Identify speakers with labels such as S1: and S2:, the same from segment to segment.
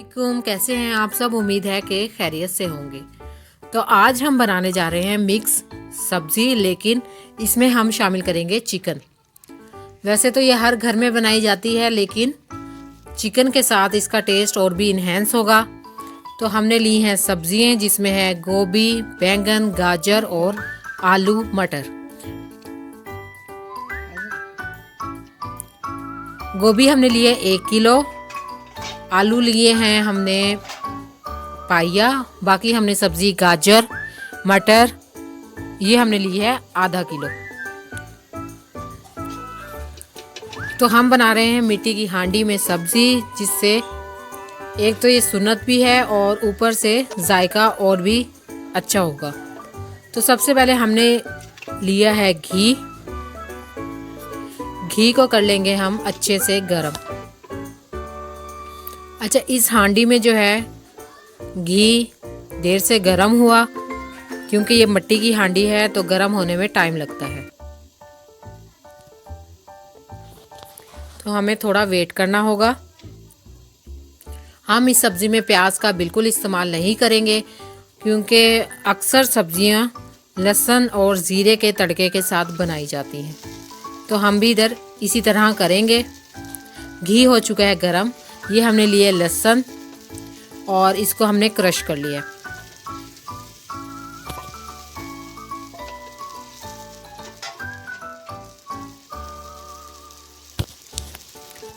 S1: वालेकुम, कैसे हैं आप सब। उम्मीद है कि खैरियत से होंगे। तो आज हम बनाने जा रहे हैं मिक्स सब्जी, लेकिन इसमें हम शामिल करेंगे चिकन। वैसे तो ये हर घर में बनाई जाती है, लेकिन चिकन के साथ इसका टेस्ट और भी इन्हेंस होगा। तो हमने ली हैं सब्जियां, जिसमें है गोभी, बैंगन, गाजर और आलू मटर। गोभी हमने लिए 1 किलो, आलू लिए हैं हमने पाइया, बाकी हमने सब्जी गाजर मटर ये हमने ली है आधा किलो। तो हम बना रहे हैं मिट्टी की हांडी में सब्जी, जिससे एक तो ये सुन्नत भी है और ऊपर से जायका और भी अच्छा होगा। तो सबसे पहले हमने लिया है घी को कर लेंगे हम अच्छे से गरम। अच्छा, इस हांडी में जो है घी देर से गरम हुआ, क्योंकि ये मिट्टी की हांडी है तो गरम होने में टाइम लगता है। तो हमें थोड़ा वेट करना होगा। हम इस सब्जी में प्याज का बिल्कुल इस्तेमाल नहीं करेंगे, क्योंकि अक्सर सब्जियां लहसुन और ज़ीरे के तड़के के साथ बनाई जाती हैं। तो हम भी इधर इसी तरह करेंगे। घी हो चुका है गरम। ये हमने लिए लहसुन और इसको हमने क्रश कर लिया।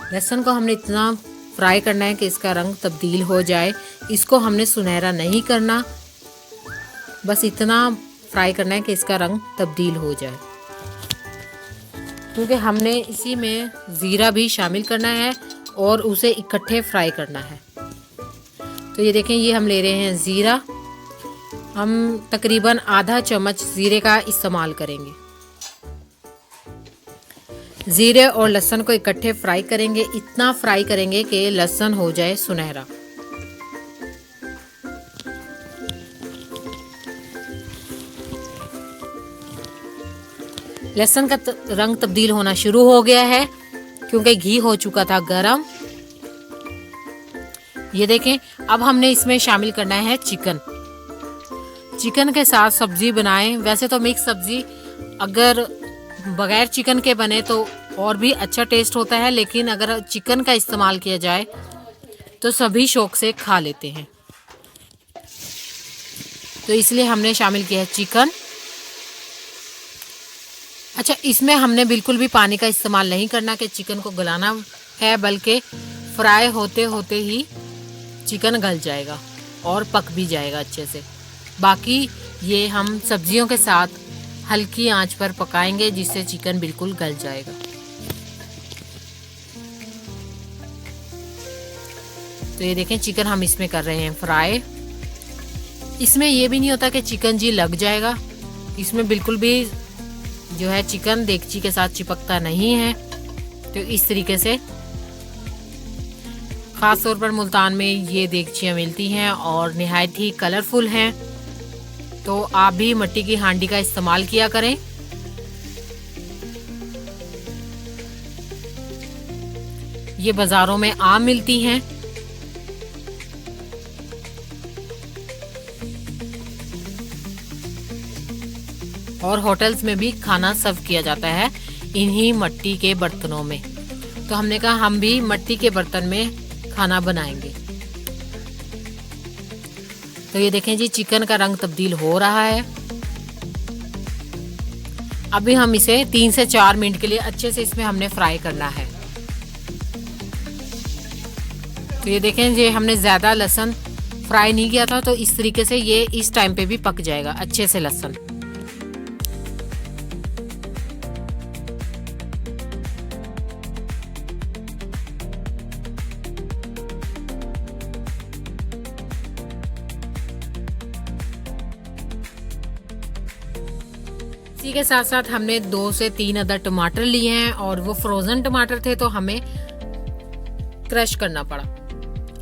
S1: लहसुन को हमने इतना फ्राई करना है कि इसका रंग तब्दील हो जाए। इसको हमने सुनहरा नहीं करना, बस इतना फ्राई करना है कि इसका रंग तब्दील हो जाए, क्योंकि हमने इसी में ज़ीरा भी शामिल करना है और उसे इकट्ठे फ्राई करना है। तो ये देखें, ये हम ले रहे हैं ज़ीरा। हम तकरीबन आधा चम्मच ज़ीरे का इस्तेमाल करेंगे। ज़ीरे और लहसुन को इकट्ठे फ्राई करेंगे। इतना फ्राई करेंगे कि लहसुन हो जाए सुनहरा। लहसुन का रंग तब्दील होना शुरू हो गया है, क्योंकि घी हो चुका था गरम। ये देखें, अब हमने इसमें शामिल करना है चिकन। चिकन के साथ सब्जी बनाएं। वैसे तो मिक्स सब्जी अगर बगैर चिकन के बने तो और भी अच्छा टेस्ट होता है, लेकिन अगर चिकन का इस्तेमाल किया जाए तो सभी शौक से खा लेते हैं। तो इसलिए हमने शामिल किया है चिकन। अच्छा, इसमें हमने बिल्कुल भी पानी का इस्तेमाल नहीं करना कि चिकन को गलाना है, बल्कि फ्राई होते होते ही चिकन गल जाएगा और पक भी जाएगा अच्छे से। बाकी ये हम सब्जियों के साथ हल्की आंच पर पकाएंगे, जिससे चिकन बिल्कुल गल जाएगा। तो ये देखें, चिकन हम इसमें कर रहे हैं फ्राई। इसमें ये भी नहीं होता कि चिकन जी लग जाएगा। इसमें बिल्कुल भी जो है चिकन देगची के साथ चिपकता नहीं है। तो इस तरीके से ख़ास तौर पर मुल्तान में ये देगचियाँ मिलती हैं और निहायत ही कलरफुल हैं। तो आप भी मिट्टी की हांडी का इस्तेमाल किया करें। ये बाज़ारों में आम मिलती हैं। और होटल्स में भी खाना सर्व किया जाता है इन्हीं मिट्टी के बर्तनों में। तो हमने कहा हम भी मिट्टी के बर्तन में खाना बनाएंगे। तो ये देखें जी, चिकन का रंग तब्दील हो रहा है। अभी हम इसे 3 से 4 मिनट के लिए अच्छे से इसमें हमने फ्राई करना है। तो ये देखें, ये हमने ज़्यादा लहसुन फ्राई नहीं किया था, तो इस तरीके से ये इस टाइम पे भी पक जाएगा अच्छे से लहसुन। इसी के साथ साथ हमने 2 से 3 अदर टमाटर लिए हैं, और वो फ्रोज़न टमाटर थे तो हमें क्रश करना पड़ा।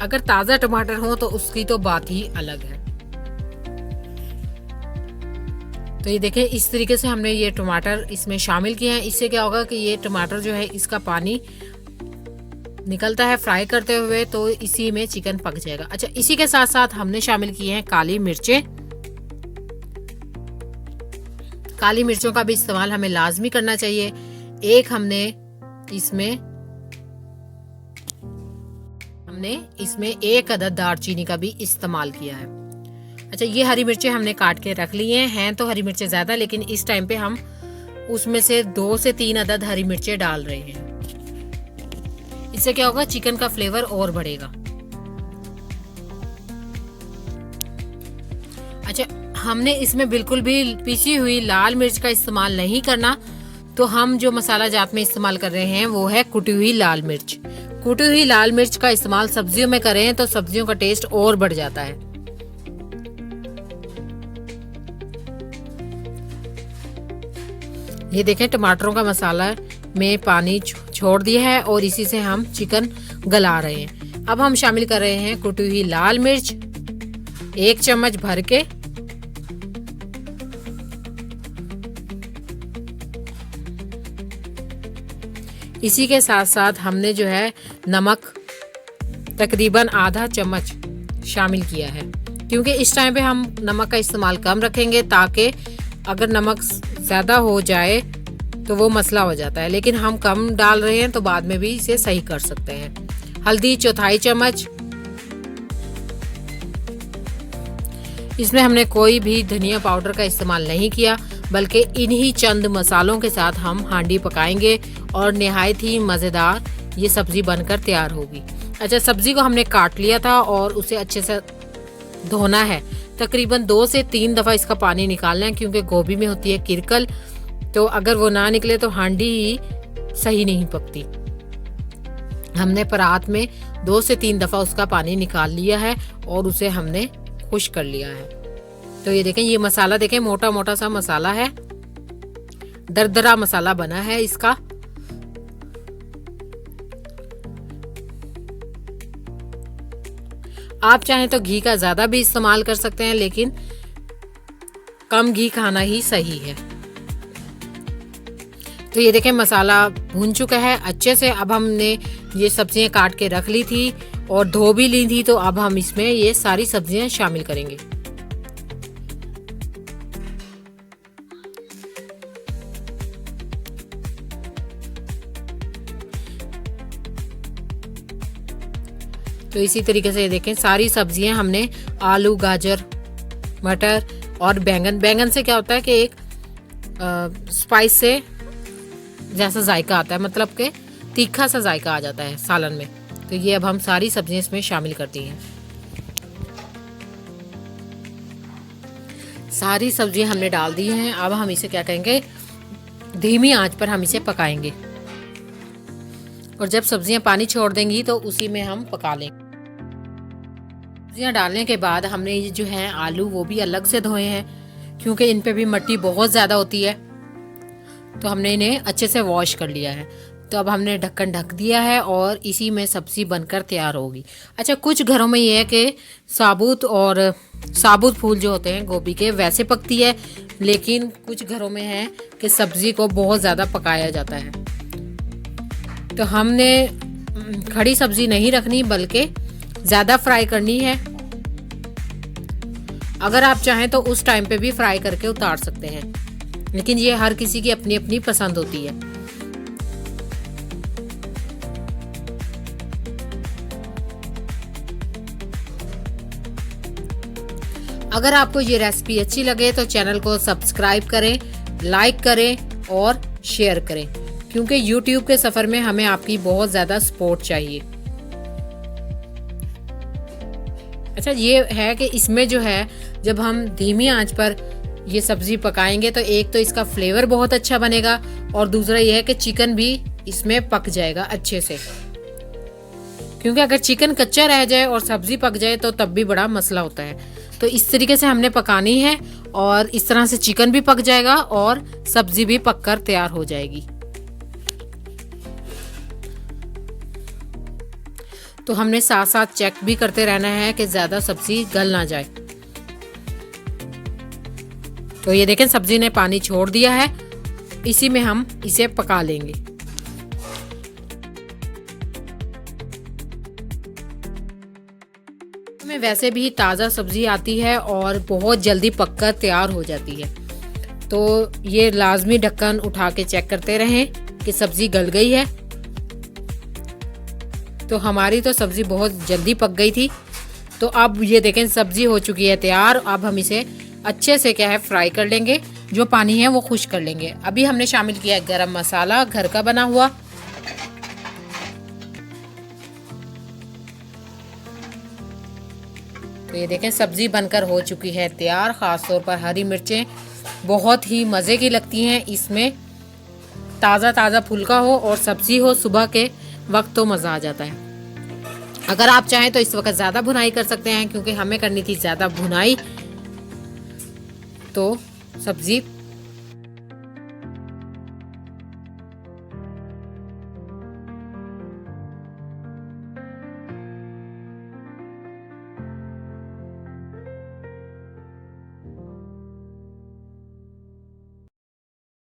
S1: अगर ताज़ा टमाटर हो तो उसकी तो बात ही अलग है। तो ये देखें, इस तरीके से हमने ये टमाटर इसमें शामिल किए हैं। इससे क्या होगा कि ये टमाटर जो है इसका पानी निकलता है फ्राई करते हुए, तो इसी में चिकन पक जाएगा। अच्छा, इसी के साथ साथ हमने शामिल किए हैं काली मिर्चें। काली मिर्चों का भी इस्तेमाल हमें लाजमी करना चाहिए। हमने इसमें 1 अदद दालचीनी का भी इस्तेमाल किया है। अच्छा, ये हरी मिर्चें हमने काट के रख ली हैं तो हरी मिर्चें ज़्यादा, लेकिन इस टाइम पे हम उसमें से 2 से 3 अदद हरी मिर्चें डाल रहे हैं। इससे क्या होगा, चिकन का फ्लेवर और बढ़ेगा। अच्छा, हमने इसमें बिल्कुल भी पिसी हुई लाल मिर्च का इस्तेमाल नहीं करना, तो हम जो मसाला जात में इस्तेमाल कर रहे हैं वो है कुटी हुई लाल मिर्च। कुटी हुई लाल मिर्च का इस्तेमाल सब्जियों में करें तो सब्जियों का टेस्ट और बढ़ जाता है। ये देखें, टमाटरों का मसाला में पानी छोड़ दिया है और इसी से हम चिकन गला रहे हैं। अब हम शामिल कर रहे हैं कुटी हुई लाल मिर्च 1 चम्मच भर के। इसी के साथ साथ हमने जो है नमक तकरीबन आधा चम्मच शामिल किया है, क्योंकि इस टाइम पे हम नमक का इस्तेमाल कम रखेंगे, ताकि अगर नमक ज़्यादा हो जाए तो वो मसला हो जाता है, लेकिन हम कम डाल रहे हैं तो बाद में भी इसे सही कर सकते हैं। हल्दी 1/4 चम्मच। इसमें हमने कोई भी धनिया पाउडर का इस्तेमाल नहीं किया, बल्कि इन्हीं चंद मसालों के साथ हम हांडी पकाएंगे और निहायत ही मज़ेदार ये सब्ज़ी बनकर तैयार होगी। अच्छा, सब्ज़ी को हमने काट लिया था और उसे अच्छे से धोना है। तकरीबन 2 से 3 दफ़ा इसका पानी निकालना है, क्योंकि गोभी में होती है किरकल, तो अगर वो ना निकले तो हांडी ही सही नहीं पकती। हमने परात में 2 से 3 दफ़ा उसका पानी निकाल लिया है और उसे हमने खुश्क कर लिया है। तो ये देखें, ये मसाला देखें, मोटा मोटा सा मसाला है, दरदरा मसाला बना है इसका। आप चाहें तो घी का ज़्यादा भी इस्तेमाल कर सकते हैं, लेकिन कम घी खाना ही सही है। तो ये देखें, मसाला भून चुका है अच्छे से। अब हमने ये सब्जियां काट के रख ली थी और धो भी ली थी, तो अब हम इसमें ये सारी सब्जियां शामिल करेंगे। तो इसी तरीके से ये देखें, सारी सब्जियां हमने आलू, गाजर, मटर और बैंगन से क्या होता है कि एक स्पाइस से जैसा जायका आता है, मतलब कि तीखा सा जायका आ जाता है सालन में। तो ये अब हम सारी सब्जियां इसमें शामिल करती हैं। सारी सब्जियां हमने डाल दी हैं। अब हम इसे क्या करेंगे, धीमी आंच पर हम इसे पकाएंगे, और जब सब्जियां पानी छोड़ देंगी तो उसी में हम पका लेंगे। सब्जियां डालने के बाद हमने ये जो है आलू वो भी अलग से धोए हैं, क्योंकि इन पे भी मिट्टी बहुत ज़्यादा होती है, तो हमने इन्हें अच्छे से वॉश कर लिया है। तो अब हमने ढक्कन ढक दिया है और इसी में सब्ज़ी बनकर तैयार होगी। अच्छा, कुछ घरों में ये है कि साबुत फूल जो होते हैं गोभी के वैसे पकती है, लेकिन कुछ घरों में है कि सब्ज़ी को बहुत ज़्यादा पकाया जाता है। तो हमने खड़ी सब्ज़ी नहीं रखनी, बल्कि ज़्यादा फ्राई करनी है। अगर आप चाहें तो उस टाइम पे भी फ्राई करके उतार सकते हैं, लेकिन ये हर किसी की अपनी अपनी पसंद होती है। अगर आपको ये रेसिपी अच्छी लगे तो चैनल को सब्सक्राइब करें, लाइक करें और शेयर करें, क्योंकि YouTube के सफ़र में हमें आपकी बहुत ज़्यादा सपोर्ट चाहिए। अच्छा, ये है कि इसमें जो है जब हम धीमी आंच पर ये सब्ज़ी पकाएंगे तो एक तो इसका फ्लेवर बहुत अच्छा बनेगा, और दूसरा ये है कि चिकन भी इसमें पक जाएगा अच्छे से, क्योंकि अगर चिकन कच्चा रह जाए और सब्ज़ी पक जाए तो तब भी बड़ा मसला होता है। तो इस तरीके से हमने पकानी है, और इस तरह से चिकन भी पक जाएगा और सब्ज़ी भी पककर तैयार हो जाएगी। तो हमने साथ साथ चेक भी करते रहना है कि ज़्यादा सब्ज़ी गल ना जाए। तो ये देखें, सब्ज़ी ने पानी छोड़ दिया है, इसी में हम इसे पका लेंगे। में वैसे भी ताज़ा सब्जी आती है और बहुत जल्दी पककर तैयार हो जाती है। तो ये लाजमी ढक्कन उठा के चेक करते रहें कि सब्जी गल गई है। तो हमारी तो सब्जी बहुत जल्दी पक गई थी। तो अब ये देखें सब्जी हो चुकी है तैयार। अब हम इसे अच्छे से क्या है फ्राई कर लेंगे, जो पानी है वो खुश कर लेंगे। अभी हमने शामिल किया है गरम मसाला घर का बना हुआ। तो ये देखें सब्जी बनकर हो चुकी है तैयार। ख़ास तौर पर हरी मिर्चें बहुत ही मज़े की लगती हैं इसमें। ताज़ा ताज़ा फुल्का हो और सब्जी हो सुबह के वक्त तो मज़ा आ जाता है। अगर आप चाहें तो इस वक्त ज़्यादा भुनाई कर सकते हैं, क्योंकि हमें करनी थी ज़्यादा भुनाई, तो सब्ज़ी